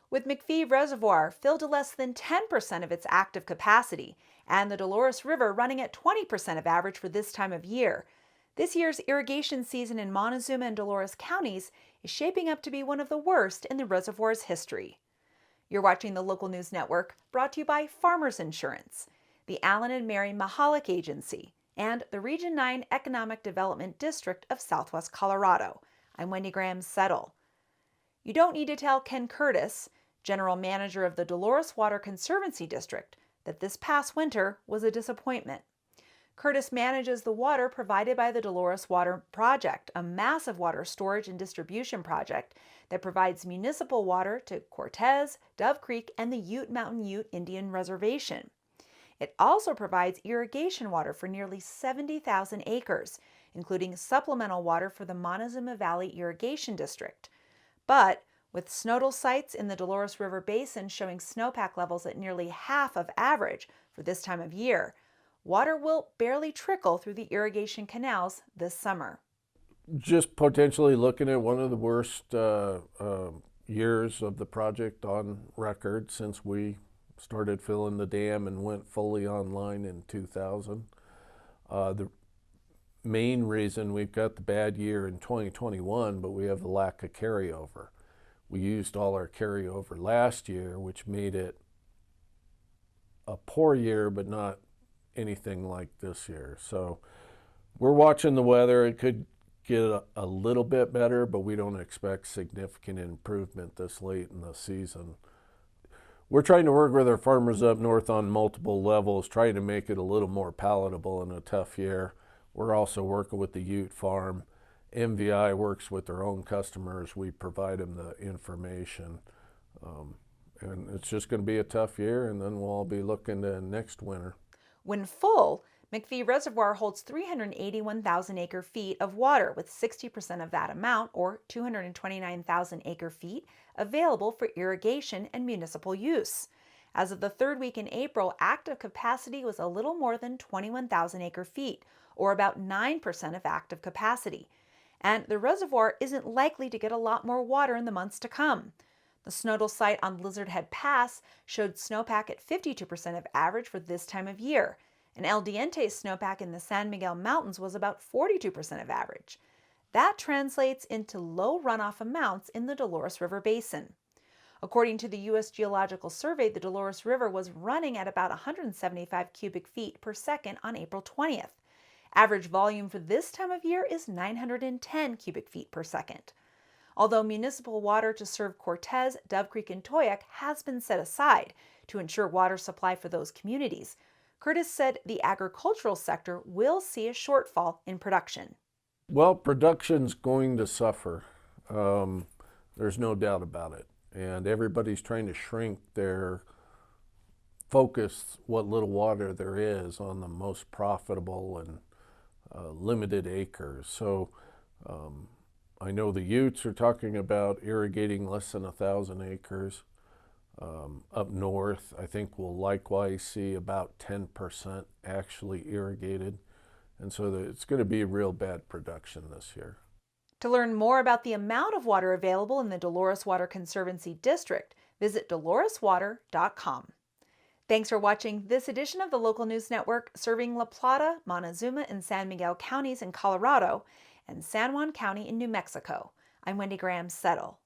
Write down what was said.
With McPhee Reservoir filled to less than 10% of its active capacity, and the Dolores River running at 20% of average for this time of year, this year's irrigation season in Montezuma and Dolores counties is shaping up to be one of the worst in the reservoir's history. You're watching the Local News Network, brought to you by Farmers Insurance, the Allen and Mary Mahalik Agency, and the Region 9 Economic Development District of Southwest Colorado. I'm Wendy Graham-Settle. You don't need to tell Ken Curtis, General Manager of the Dolores Water Conservancy District, that this past winter was a disappointment. Curtis manages the water provided by the Dolores Water Project, a massive water storage and distribution project that provides municipal water to Cortez, Dove Creek, and the Ute Mountain Ute Indian Reservation. It also provides irrigation water for nearly 70,000 acres, including supplemental water for the Montezuma Valley Irrigation District. But with snowdal sites in the Dolores River Basin showing snowpack levels at nearly half of average for this time of year, water will barely trickle through the irrigation canals this summer. Just potentially looking at one of the worst years of the project on record since we started filling the dam and went fully online in 2000. The main reason we've got the bad year in 2021, but we have the lack of carryover. We used all our carryover last year, which made it a poor year, but not anything like this year. So we're watching the weather. It could get a little bit better, but we don't expect significant improvement this late in the season. We're trying to work with our farmers up north on multiple levels, trying to make it a little more palatable in a tough year. We're also working with the Ute Farm. MVI works with their own customers. We provide them the information. And it's just going to be a tough year, and then we'll all be looking to next winter. When full, McPhee Reservoir holds 381,000 acre-feet of water, with 60% of that amount, or 229,000 acre-feet, available for irrigation and municipal use. As of the third week in April, active capacity was a little more than 21,000 acre-feet, or about 9% of active capacity. And the reservoir isn't likely to get a lot more water in the months to come. The snowdal site on Lizard Head Pass showed snowpack at 52% of average for this time of year, and El Diente snowpack in the San Miguel Mountains was about 42% of average. That translates into low runoff amounts in the Dolores River Basin. According to the U.S. Geological Survey, the Dolores River was running at about 175 cubic feet per second on April 20th. Average volume for this time of year is 910 cubic feet per second. Although municipal water to serve Cortez, Dove Creek, and Toyac has been set aside to ensure water supply for those communities, Curtis said the agricultural sector will see a shortfall in production. Well, production's going to suffer. There's no doubt about it. And everybody's trying to shrink their focus, what little water there is, on the most profitable and limited acres. So I know the Utes are talking about irrigating less than 1,000 acres. Up north, I think we'll likewise see about 10% actually irrigated. And so it's going to be real bad production this year. To learn more about the amount of water available in the Dolores Water Conservancy District, visit doloreswater.com. Thanks for watching this edition of the Local News Network, serving La Plata, Montezuma, and San Miguel counties in Colorado, and San Juan County in New Mexico. I'm Wendy Graham-Settle.